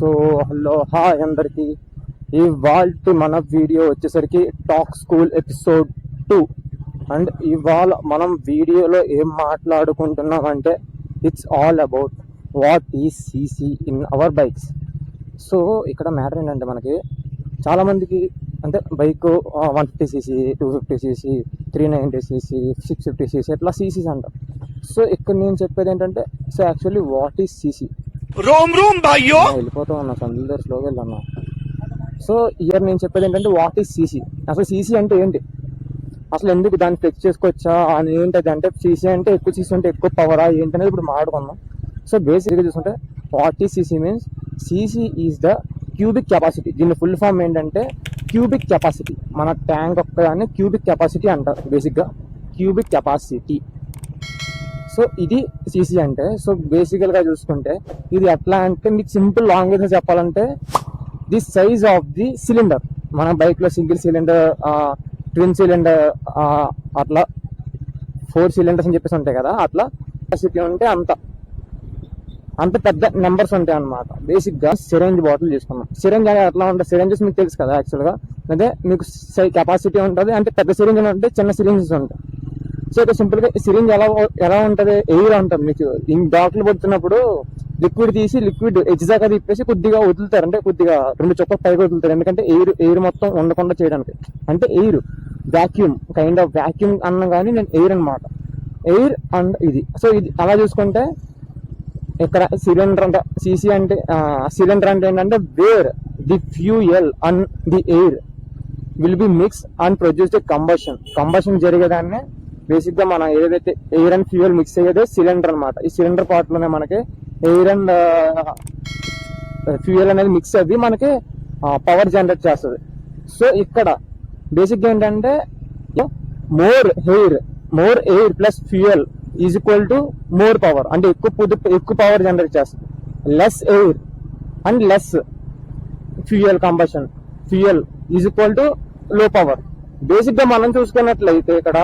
So hello hi అందరికి. ఇవాళ మన వీడియో వచ్చేసరికి టాక్ స్కూల్ ఎపిసోడ్ 2. అండ్ ఇవాళ మనం వీడియోలో ఏం మాట్లాడుకుంటున్నాం అంటే it's all about what is CC in our bikes. So ఇక్కడ మ్యాటర్ ఏంటంటే మనకి చాలామందికి అంటే bike 150cc 250cc 390cc 650cc ఇట్లా సీసీస్ అంటారు. సో ఇక్కడ నేను చెప్పేది ఏంటంటే so actually what is CC. వెళ్ళిపోతా ఉన్నా సందుల దగ్గర స్లోగా వెళ్ళన్నా. సో ఇయర్ నేను చెప్పేది ఏంటంటే వాట్ ఈజ్ సీసీ, అసలు సీసీ అంటే ఏంటి, అసలు ఎందుకు దాన్ని ఫిక్స్ చేసుకోవచ్చా అని ఏంటది అంటే సీసీ అంటే ఎక్కువ సీసీ అంటే ఎక్కువ పవరా ఏంటనేది ఇప్పుడు మాట్లాడుకుందాం. సో బేసిక్గా చూసుకుంటే what is CC means CC is the cubic capacity. దీని ఫుల్ ఫామ్ ఏంటంటే క్యూబిక్ కెపాసిటీ. మన ట్యాంక్ ఒక్కదాన్ని క్యూబిక్ కెపాసిటీ అంటారు బేసిక్గా, క్యూబిక్ కెపాసిటీ. సో ఇది సీసీ అంటే. సో బేసికల్గా చూసుకుంటే ఇది ఎట్లా అంటే మీకు సింపుల్ లాంగ్వేజ్ చెప్పాలంటే the size of the cylinder. మన బైక్లో సింగిల్ సిలిండర్, ట్విన్ సిలిండర్, అట్లా 4 సిలిండర్స్ అని చెప్పేసి ఉంటాయి కదా, అట్లా కెపాసిటీ ఉంటే అంత పెద్ద నెంబర్స్ ఉంటాయి అనమాట. బేసిక్గా సిరెంజ్ బాటిల్ తీసుకున్నాం. సిరెంజ్ అనేది ఎట్లా ఉంటుంది, సిరెంజెస్ మీకు తెలుసు కదా యాక్చువల్గా. అదే మీకు కెపాసిటీ ఉంటుంది అంటే పెద్ద సిరెంజ్ ఉంటే చిన్న సిరెంజెస్ ఉంటాయి. సో ఇక్కడ సింపుల్గా సిరింజ్ ఎలా ఉంటుంది, ఎయిర్ ఉంటుంది. మీకు బాటిల్ పడుతున్నప్పుడు లిక్విడ్ తీసి లిక్విడ్ ఎడ్జ్ దాకా తిప్పేసి కొద్దిగా వదులుతారు, అంటే కొద్దిగా 2 చుక్కలు పైకి వదులుతారు. ఎందుకంటే ఎయిర్ మొత్తం ఉండకుండా చేయడానికి. అంటే air vacuum, kind of vacuum అన్న కానీ నేను ఎయిర్ అనమాట, ఎయిర్ అండ్ ఇది. సో ఇది అలా చూసుకుంటే ఇక్కడ సిలిండర్ అంటే సీసీ అంటే సిలిండర్ అంటే ఏంటంటే where the fuel and the air will be mix and produce the combustion జరిగేదాన్ని బేసిక్ గా మన ఏదైతే ఎయిర్ అండ్ ఫ్యూయల్ మిక్స్ అయ్యేదే సిలిండర్ అనమాట. ఈ సిలిండర్ పార్ట్ లోనే మనకి ఎయిర్ అండ్ ఫ్యూయల్ అనేది మిక్స్ అయ్యి మనకి పవర్ జనరేట్ చేస్తుంది. సో ఇక్కడ బేసిక్ గా ఏంటంటే more air plus fuel is equal to more power, అంటే ఎక్కువ పవర్ జనరేట్ చేస్తుంది. Less air and less fuel is equal to లో పవర్. బేసిక్ గా మనం చూసుకున్నట్లయితే ఇక్కడ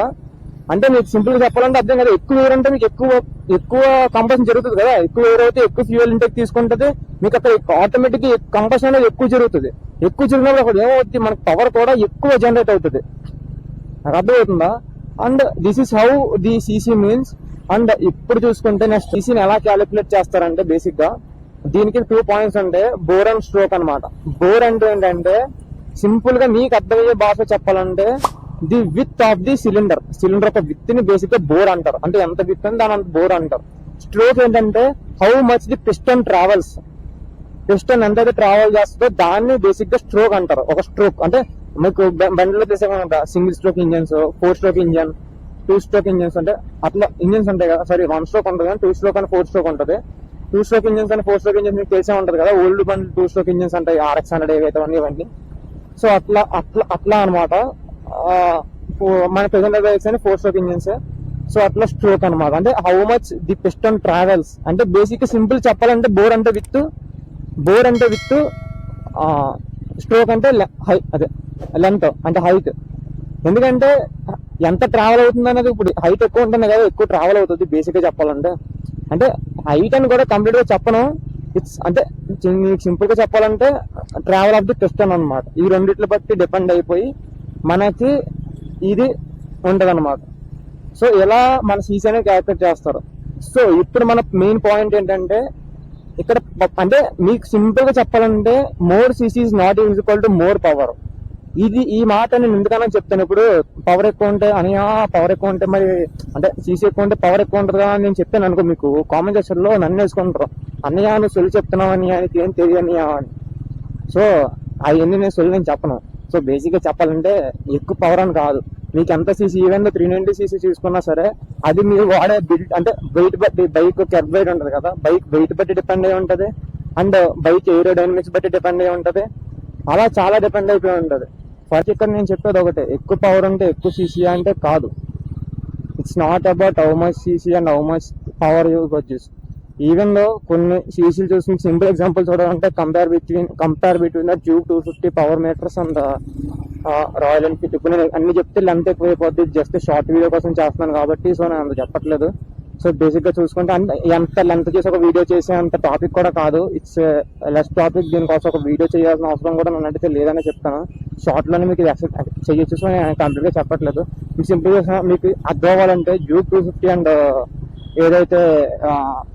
అంటే మీకు సింపుల్ గా చెప్పాలంటే అర్థం కదా, ఎక్కువ ఎయిర్ అంటే మీకు ఎక్కువ కంబషన్ జరుగుతుంది కదా, ఎక్కువ ఎయిర్ అయితే ఎక్కువ ఫ్యూయల్ ఇంటెక్ తీసుకుంటుంది, మీకు అక్కడ ఆటోమేటిక్ కంబషన్ అనేది ఎక్కువ జరుగుతుంది. ఎక్కువ జరిగినప్పుడు అక్కడ ఏమవుతుంది, మనకి పవర్ కూడా ఎక్కువ జనరేట్ అవుతుంది. నాకు అర్థమవుతుందా? And this is how the CC means. And ఇప్పుడు చూసుకుంటే నెక్స్ట్ సీసీని ఎలా క్యాలిక్యులేట్ చేస్తారంటే బేసిక్ గా దీనికి 2 పాయింట్స్ ఉంటాయి, బోర్ అండ్ స్ట్రోక్ అనమాట. బోర్ అంటే ఏంటంటే సింపుల్ గా మీకు అర్థమయ్యే భాష చెప్పాలంటే the with of the cylinder యొక్క విత్ ని బేసిక్ గా బోర్ అంటారు. అంటే ఎంత విత్ అని దాని అంత బోర్ అంటారు. స్ట్రోక్ ఏంటంటే how much the piston travels, piston ఎంతైతే ట్రావెల్ చేస్తుందో దాన్ని బేసిక్ గా స్ట్రోక్ అంటారు. ఒక స్ట్రోక్ అంటే మీకు బండిలో తీసేయకుండా single stroke engines, 4 stroke engine, 2 stroke engines అంటే అట్లా ఇంజన్స్ ఉంటాయి కదా. సారీ 1 స్ట్రోక్ ఉంటుంది కానీ 2 స్ట్రోక్ అని 4 స్ట్రోక్ ఉంటుంది. 2 స్ట్రోక్ ఇంజన్స్ అని 4 స్ట్రోక్ ఇంజన్స్ మీకు తెలిసే ఉంటుంది కదా, ఓల్డ్ బండ్లు 2 స్ట్రోక్ ఇంజన్స్ ఉంటాయి, RX100 ఏవైతే ఇవన్నీ. సో అట్లా అనమాట. మన ప్రెజెంట్ బైక్స్ అని 4 స్ట్రోక్ ఇంజన్స్. సో అట్లా స్ట్రోక్ అనమాట. అంటే how much the piston travels అంటే బేసిక్ సింపుల్ చెప్పాలంటే బోర్ అంటే విత్, స్ట్రోక్ అంటే అదే లెంత్ అంటే హైట్. ఎందుకంటే ఎంత ట్రావెల్ అవుతుంది అనేది ఇప్పుడు హైట్ ఎక్కువ ఉంటుంది కదా, ఎక్కువ ట్రావెల్ అవుతుంది బేసిక్ గా చెప్పాలంటే. అంటే హైట్ అని కూడా కంప్లీట్ గా చెప్పను, ఇట్స్ అంటే సింపుల్ గా చెప్పాలంటే ట్రావెల్ ఆఫ్ ది పిస్టన్ అనమాట. ఈ రెండిట్లు బట్టి డిపెండ్ అయిపోయి మనకి ఇది ఉంటది అనమాట. సో ఎలా మన సీసీ అనేది క్యాలిక్యులేట్ చేస్తారు. సో ఇప్పుడు మన మెయిన్ పాయింట్ ఏంటంటే ఇక్కడ అంటే మీకు సింపుల్ గా చెప్పాలంటే more CC is not equal to more power. ఈ మాట నేను ఎందుకన్నా చెప్తాను. ఇప్పుడు పవర్ ఎక్కువ ఉంటే పవర్ ఎక్కువ ఉంటే మరి అంటే సీసీ ఎక్కువ ఉంటే పవర్ ఎక్కువ ఉంటుంది అని నేను చెప్తాను అనుకో, మీకు కామెంట్ సెక్షన్ లో నన్ను వేసుకుంటారు, అన్నయ్య నువ్వు సొల్లు చెప్తున్నావు అని, ఆయనకి ఏం తెలియని అని. సో అవన్నీ నేను సొల్లు నేను చెప్పను. సో బేసిక్ గా చెప్పాలంటే ఎక్కువ పవర్ అని కాదు, మీకు ఎంత సీసీ ఈవెన్ 390cc తీసుకున్నా సరే అది మీరు వాడే బిల్డ్ అంటే వెయిట్ బట్టి, బైక్ కెర్బ్ వెయిట్ ఉంటుంది కదా, బైక్ వెయిట్ బట్టి డిపెండ్ అయి ఉంటుంది. అండ్ బైక్ ఏరోడైనమిక్స్ బట్టి డిపెండ్ అయి ఉంటుంది. అలా చాలా డిపెండ్ అయిపోయి ఉంటుంది. ఫస్ట్ ఇక్కడ నేను చెప్పేది ఒకటే, ఎక్కువ పవర్ ఉంటే ఎక్కువ సీసీ అంటే కాదు. It's not about how much CC and how much power you వచ్చేసి. ఈవెన్ దో కొన్ని సీసీలు చూసి మీకు సింపుల్ ఎగ్జాంపుల్ చూడాలంటే compare between the Duke 250 power meters and Royal Enfield. ఇప్పుడు నేను అన్ని చెప్తే లెంత్ ఎక్కువ అయిపోద్ది, జస్ట్ షార్ట్ వీడియో కోసం చేస్తున్నాను కాబట్టి సో నేను అంత చెప్పట్లేదు. సో బేసిక్ గా చూసుకుంటే ఎంత లెంత్ చేసి ఒక వీడియో చేసే అంత టాపిక్ కూడా కాదు, ఇట్స్ లెస్ టాపిక్. దీనికోసం ఒక వీడియో చేయాల్సిన అవసరం కూడా నన్నైతే లేదని చెప్తాను. షార్ట్ లోనే మీకు చేయొచ్చు. సో నేను కంప్లీట్ గా చెప్పట్లేదు. మీకు సింపుల్ గా మీకు అర్థం అవ్వాలంటే డ్యూక్ 250 అండ్ ఏదైతే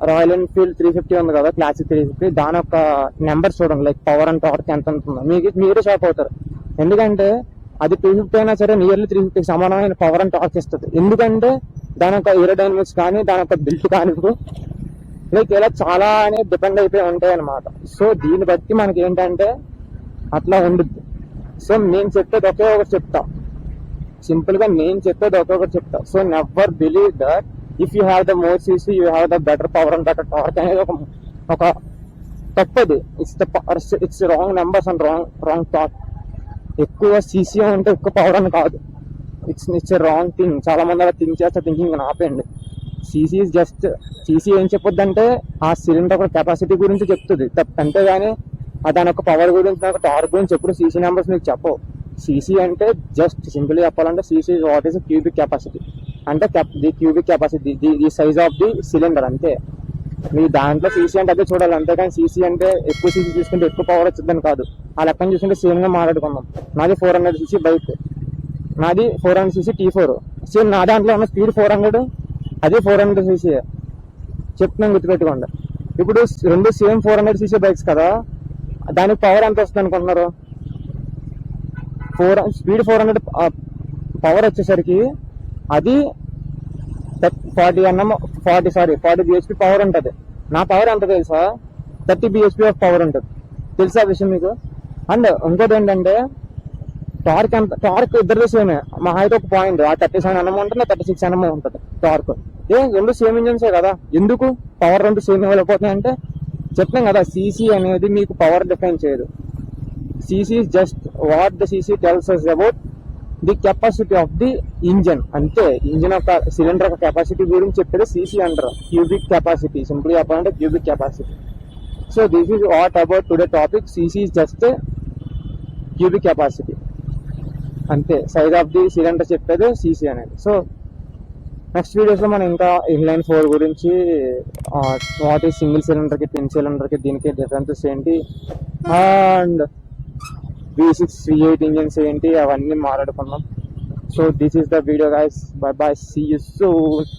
రాయల్ ఎన్ఫీల్డ్ 350 ఉంది కదా, క్లాసిక్ 350, దాని యొక్క నెంబర్ చూడండి, లైక్ పవర్ అండ్ టార్క్ ఎంత ఉంటుందో మీరే షాక్ అవుతారు. ఎందుకంటే అది 250 అయినా సరే నియర్లీ 350 సమానమైన పవర్ అండ్ టార్క్ ఇస్తుంది. ఎందుకంటే దాని యొక్క ఏరోడైనమిక్స్ కానీ దాని యొక్క బిల్ట్ కానీ లైక్ ఇలా చాలా అనేది డిపెండ్ అయిపోయి ఉంటాయి అనమాట. సో దీన్ని బట్టి మనకి ఏంటంటే అట్లా ఉండుద్ది. సో నేను చెప్పేది ఒకే ఒకటి చెప్తా, సింపుల్ గా నేను చెప్పేది ఒకే ఒకటి చెప్తా. So never believe that if you have the more CC you have the better power and better torque అనేది ఒక తప్పది. It's wrong numbers and wrong thought. ఎక్కువ సీసీ అంటే ఎక్కువ పవర్ అని కాదు, ఇట్స్ రాంగ్ థింగ్. చాలా మంది అలా థింక్ చేస్తే థింకింగ్ ఆపేయండి. సీసీ జస్ట్ సీసీ ఏం చెప్పొద్దు అంటే ఆ సిలిండర్ కెపాసిటీ గురించి చెప్తుంది, అంతేగాని దాని యొక్క పవర్ గురించి దాని టార్క్ గురించి ఎప్పుడు సీసీ నెంబర్స్ మీకు చెప్పవు. సీసీ అంటే జస్ట్ సింపుల్ చెప్పాలంటే CC what is cubic capacity, అంటే the cubic capacity, the size of the cylinder అంతే. మీ దాంట్లో సీసీ అంటే అదే చూడాలి, అంతేగాని సీసీ అంటే ఎక్కువ సీసీ తీసుకుంటే ఎక్కువ పవర్ వచ్చిందని కాదు. ఆ లెక్కను చూసుకుంటే సేమ్ గా మాట్లాడుకుందాం. నాది 400 సీసీ బైక్, నాది 400 సీసీ T4. సేమ్ నా దాంట్లో ఉన్న స్పీడ్ 400, అది 400 సీసీ. చెప్తున్నాను గుర్తుపెట్టుకోండి. ఇప్పుడు రెండు సేమ్ 400 సీసీ బైక్స్ కదా, దానికి పవర్ ఎంత వస్తుంది అనుకుంటున్నారు? స్పీడ్ 400 పవర్ వచ్చేసరికి అది 40 bhp పవర్ ఉంటుంది. నా పవర్ ఎంత తెలుసా? 30 bhp ఆఫ్ పవర్ ఉంటుంది. తెలుసా విషయం మీకు? అండ్ ఇంకోటి ఏంటంటే టార్క్ ఇద్దరు సేమే. మా హైట్ ఒక పాయింట్, ఆ 37 NM ఉంటుంది, 36 NM ఉంటుంది టార్క్. రెండు సేమ్ ఇంజన్సే కదా, ఎందుకు పవర్ రెండు సేమ్ ఇవ్వలేకపోతున్నాయి అంటే చెప్తాం కదా, సీసీ అనేది మీకు పవర్ డిఫైన్ చేయదు. CC just what the CC tells us about the capacity of the engine, అంతే. ఇంజన్ యొక్క సిలిండర్ యొక్క కెపాసిటీ గురించి చెప్పేది సీసీ అంటారు, క్యూబిక్ కెపాసిటీ. సింపుల్ చెప్పాలంటే cubic capacity. So this is what about today topic. CC is just cubic capacity అంతే, size of the cylinder చెప్పేది CC అనేది. సో నెక్స్ట్ వీడియోస్ లో మనం ఇంకా ఇన్లైన్ 4 గురించి, వాట్ ఈస్ సింగిల్ సిలిండర్ కి ట్విన్ సిలిండర్ కి దీనికి డిఫరెన్సెస్ ఏంటి, అండ్ V6 V8 ఇంజిన్స్ ఏంటి, అవన్నీ మాట్లాడుకున్నాం. So this is the video guys. Bye bye, see you soon.